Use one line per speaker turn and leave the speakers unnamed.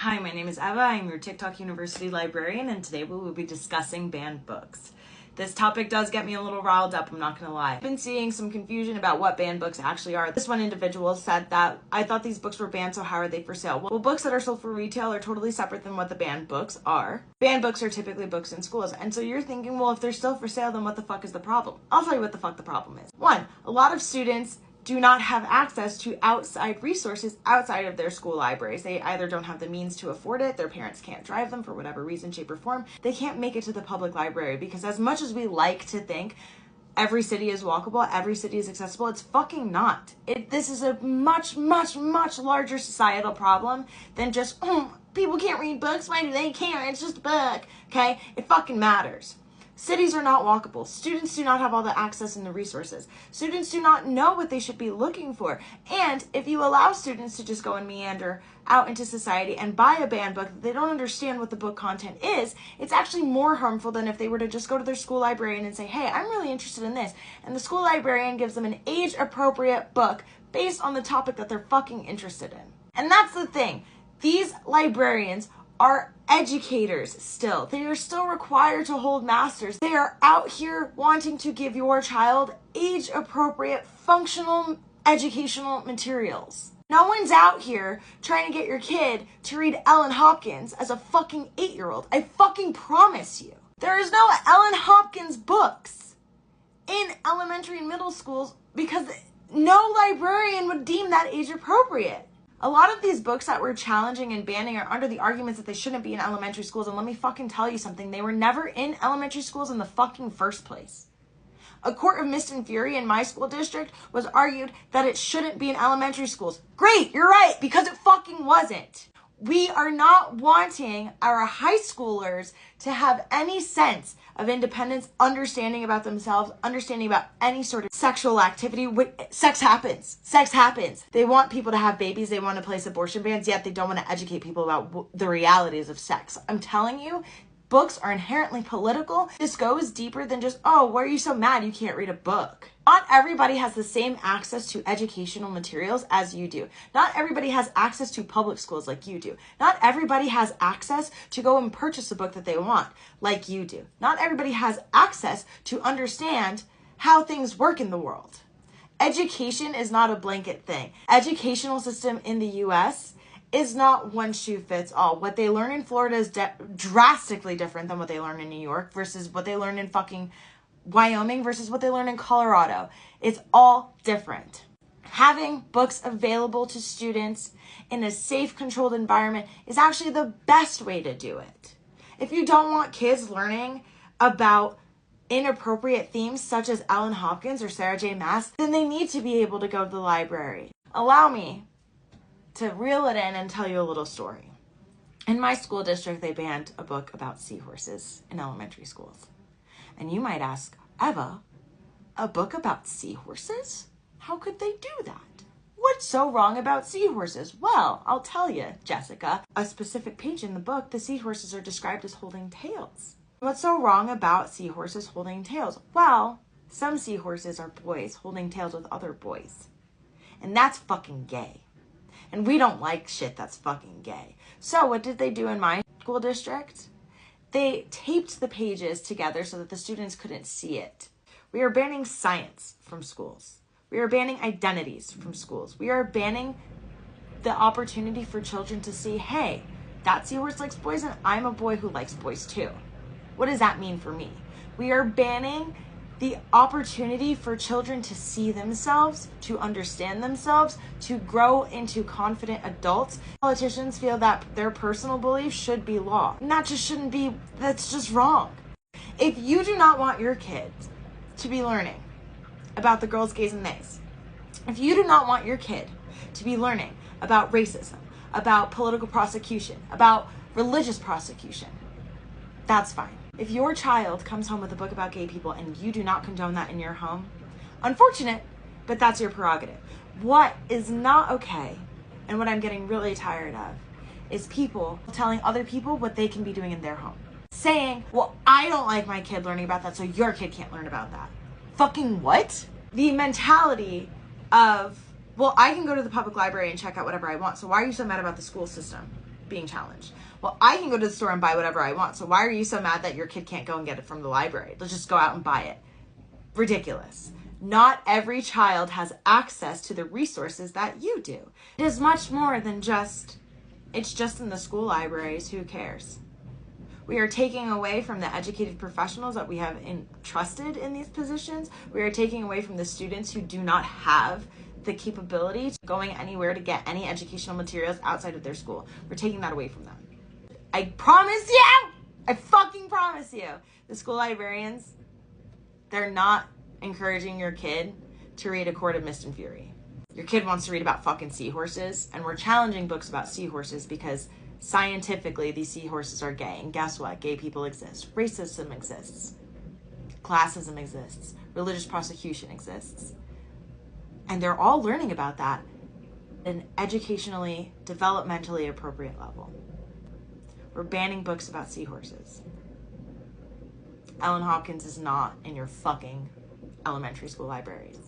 Hi, my name is Eva. I'm your TikTok University librarian, and today we will be discussing banned books. This topic does get me a little riled up, I'm not gonna lie. I've been seeing some confusion about what banned books actually are. This one individual said that, I thought these books were banned, so how are they for sale? Well, books that are sold for retail are totally separate than what the banned books are. Banned books are typically books in schools, and so you're thinking, well, if they're still for sale, then what the fuck is the problem? I'll tell you what the fuck the problem is. One, a lot of students do not have access to outside resources outside of their school libraries. They either don't have the means to afford it, their parents can't drive them for whatever reason, shape, or form. They can't make it to the public library because as much as we like to think every city is walkable, every city is accessible, it's fucking not. This is a much, much, much larger societal problem than just, people can't read books, why do they care? It's just a book, okay? It fucking matters. Cities are not walkable. Students do not have all the access and the resources. Students do not know what they should be looking for. And if you allow students to just go and meander out into society and buy a banned book that they don't understand what the book content is, it's actually more harmful than if they were to just go to their school librarian and say, hey, I'm really interested in this. And the school librarian gives them an age-appropriate book based on the topic that they're fucking interested in. And that's the thing. These librarians are educators still. They are still required to hold masters. They are out here wanting to give your child age-appropriate, functional, educational materials. No one's out here trying to get your kid to read Ellen Hopkins as a fucking 8-year-old. I fucking promise you. There is no Ellen Hopkins books in elementary and middle schools because no librarian would deem that age-appropriate. A lot of these books that we're challenging and banning are under the arguments that they shouldn't be in elementary schools. And let me fucking tell you something. They were never in elementary schools in the fucking first place. A court of mist and fury in my school district was argued that it shouldn't be in elementary schools. Great, you're right, because it fucking wasn't. We are not wanting our high schoolers to have any sense of independence, understanding about themselves, understanding about any sort of sexual activity. Sex happens. Sex happens. They want people to have babies. They want to place abortion bans, yet they don't want to educate people about the realities of sex. I'm telling you, books are inherently political. This goes deeper than just, oh, why are you so mad you can't read a book? Not everybody has the same access to educational materials as you do. Not everybody has access to public schools like you do. Not everybody has access to go and purchase a book that they want like you do. Not everybody has access to understand how things work in the world. Education is not a blanket thing. Educational system in the US is not one shoe fits all. What they learn in Florida is drastically different than what they learn in New York versus what they learn in fucking Wyoming versus what they learn in Colorado. It's all different. Having books available to students in a safe, controlled environment is actually the best way to do it. If you don't want kids learning about inappropriate themes such as Ellen Hopkins or Sarah J. Maas, then they need to be able to go to the library. Allow me to reel it in and tell you a little story. In my school district, they banned a book about seahorses in elementary schools. And you might ask, Eva, a book about seahorses? How could they do that? What's so wrong about seahorses? Well, I'll tell you, Jessica. A specific page in the book, the seahorses are described as holding tails. What's so wrong about seahorses holding tails? Well, some seahorses are boys holding tails with other boys. And that's fucking gay. And we don't like shit that's fucking gay. So what did they do in my school district? They taped the pages together so that the students couldn't see it. We are banning science from schools. We are banning identities from schools. We are banning the opportunity for children to see, hey, that seahorse likes boys and I'm a boy who likes boys too. What does that mean for me? We are banning the opportunity for children to see themselves, to understand themselves, to grow into confident adults. Politicians feel that their personal beliefs should be law. And that just shouldn't be, that's just wrong. If you do not want your kids to be learning about the girls, gays, and theys, if you do not want your kid to be learning about racism, about political prosecution, about religious prosecution, that's fine. If your child comes home with a book about gay people and you do not condone that in your home, unfortunate, but that's your prerogative. What is not okay, and what I'm getting really tired of, is people telling other people what they can be doing in their home. Saying, well, I don't like my kid learning about that, so your kid can't learn about that. Fucking what? The mentality of, well, I can go to the public library and check out whatever I want, so why are you so mad about the school system? being challenged. Well, I can go to the store and buy whatever I want. So why are you so mad that your kid can't go and get it from the library? Let's just go out and buy it. Ridiculous. Not every child has access to the resources that you do. It is much more than it's just in the school libraries. Who cares? We are taking away from the educated professionals that we have entrusted in these positions. We are taking away from the students who do not have the capability to going anywhere to get any educational materials outside of their school. We're taking that away from them. I promise you, I fucking promise you, the school librarians, they're not encouraging your kid to read A Court of Mist and Fury. Your kid wants to read about fucking seahorses, and we're challenging books about seahorses because scientifically these seahorses are gay. And guess what? Gay people exist. Racism exists. Classism exists. Religious prosecution exists. And they're all learning about that at an educationally, developmentally appropriate level. We're banning books about seahorses. Ellen Hopkins is not in your fucking elementary school libraries.